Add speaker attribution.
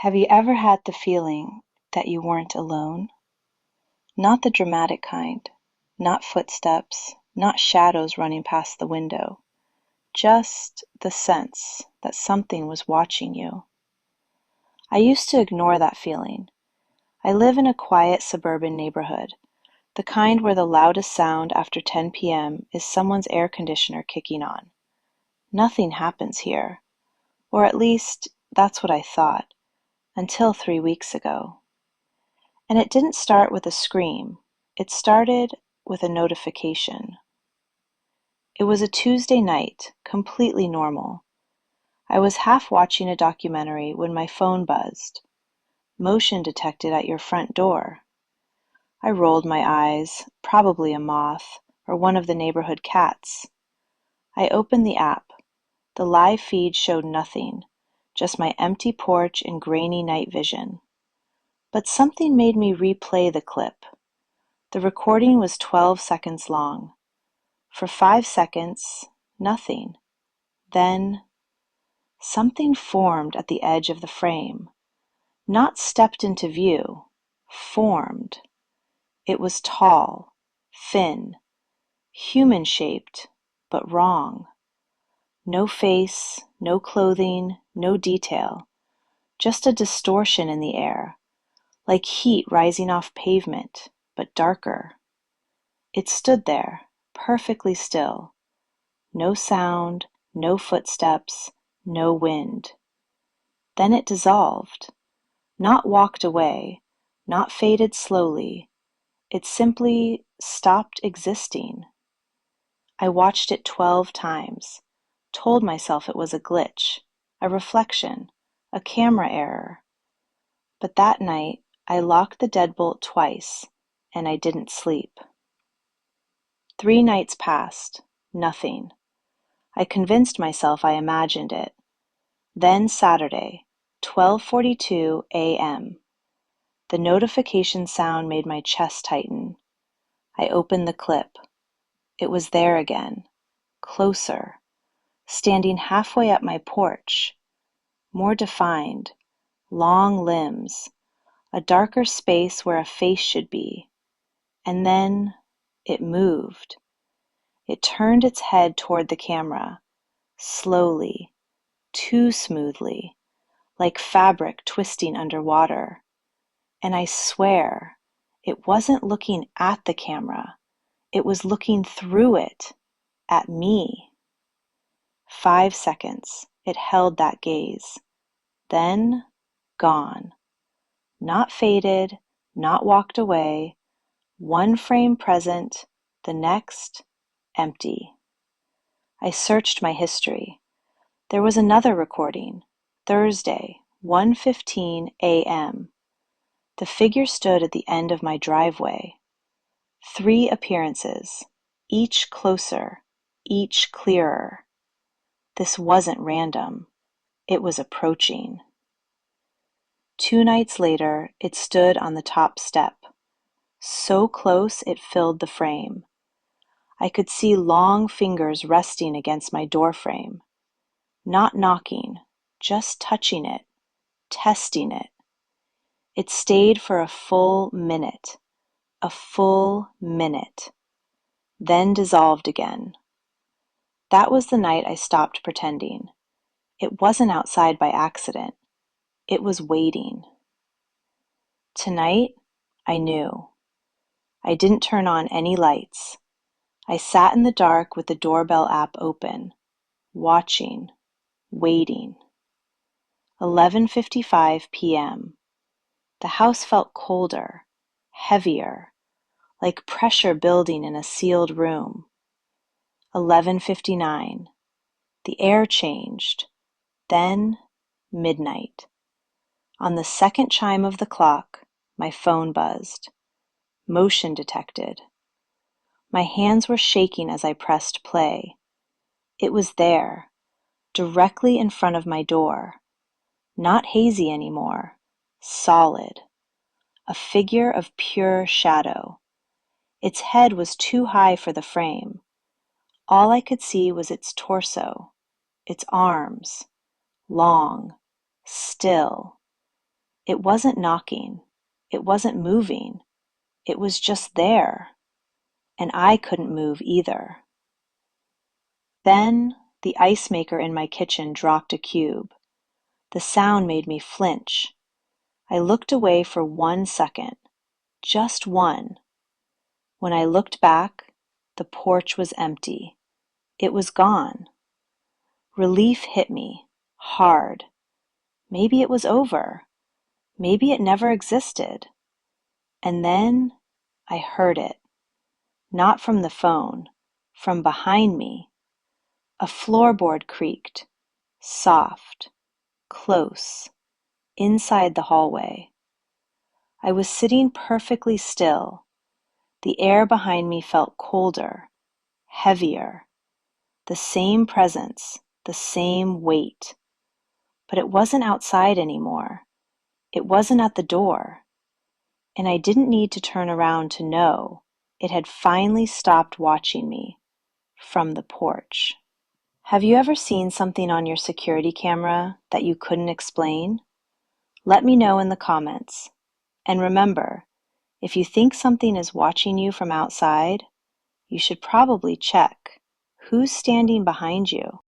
Speaker 1: Have you ever had the feeling that you weren't alone? Not the dramatic kind, not footsteps, not shadows running past the window, just the sense that something was watching you. I used to ignore that feeling. I live in a quiet suburban neighborhood, the kind where the loudest sound after 10 p.m. is someone's air conditioner kicking on. Nothing happens here, or at least that's what I thought, until 3 weeks ago. And it didn't start with a scream. It started with a notification. It was a Tuesday night, completely normal. I was half watching a documentary when my phone buzzed. Motion detected at your front door. I rolled my eyes, probably a moth or one of the neighborhood cats. I opened the app. The live feed showed nothing, just my empty porch and grainy night vision. But something made me replay the clip. The recording was 12 seconds long. For 5 seconds, nothing. Then, something formed at the edge of the frame. Not stepped into view, formed. It was tall, thin, human-shaped, but wrong. No face, no clothing, no detail. Just a distortion in the air, like heat rising off pavement, but darker. It stood there, perfectly still. No sound, no footsteps, no wind. Then it dissolved. Not walked away, not faded slowly. It simply stopped existing. I watched it 12 times, told myself it was a glitch, a reflection, a camera error. But that night, I locked the deadbolt twice, and I didn't sleep. 3 nights passed, nothing. I convinced myself I imagined it. Then Saturday, 12:42 a.m. The notification sound made my chest tighten. I opened the clip. It was there again, closer, standing halfway up my porch, more defined, long limbs, a darker space where a face should be. And then it moved. It turned its head toward the camera, slowly, too smoothly, like fabric twisting underwater. And I swear, it wasn't looking at the camera. It was looking through it, at me. 5 seconds, it held that gaze. Then, gone. Not faded, not walked away. One frame present, the next, empty. I searched my history. There was another recording, Thursday, 1:15 a.m. The figure stood at the end of my driveway. 3 appearances, each closer, each clearer. This wasn't random. It was approaching. 2 nights later, it stood on the top step, so close it filled the frame. I could see long fingers resting against my doorframe, not knocking, just touching it, testing it. It stayed for a full minute, then dissolved again. That was the night I stopped pretending. It wasn't outside by accident. It was waiting. Tonight, I knew. I didn't turn on any lights. I sat in the dark with the doorbell app open, watching, waiting. 11:55 p.m. The house felt colder, heavier, like pressure building in a sealed room. 11:59. The air changed. Then midnight. On the second chime of the clock, my phone buzzed. Motion detected. My hands were shaking as I pressed play. It was there, directly in front of my door. Not hazy anymore, solid. A figure of pure shadow. Its head was too high for the frame. All I could see was its torso, its arms, long, still, It wasn't knocking. It wasn't moving. It was just there. And I couldn't move either. Then the ice maker in my kitchen dropped a cube. The sound made me flinch. I looked away for 1 second. Just one. When I looked back, the porch was empty. It was gone. Relief hit me, hard. Maybe it was over. Maybe it never existed. And then I heard it. Not from the phone, from behind me. A floorboard creaked, soft, close, inside the hallway. I was sitting perfectly still. The air behind me felt colder, heavier. The same presence, the same weight. But it wasn't outside anymore. It wasn't at the door. And I didn't need to turn around to know it had finally stopped watching me from the porch. Have you ever seen something on your security camera that you couldn't explain? Let me know in the comments. And remember, if you think something is watching you from outside, you should probably check who's standing behind you.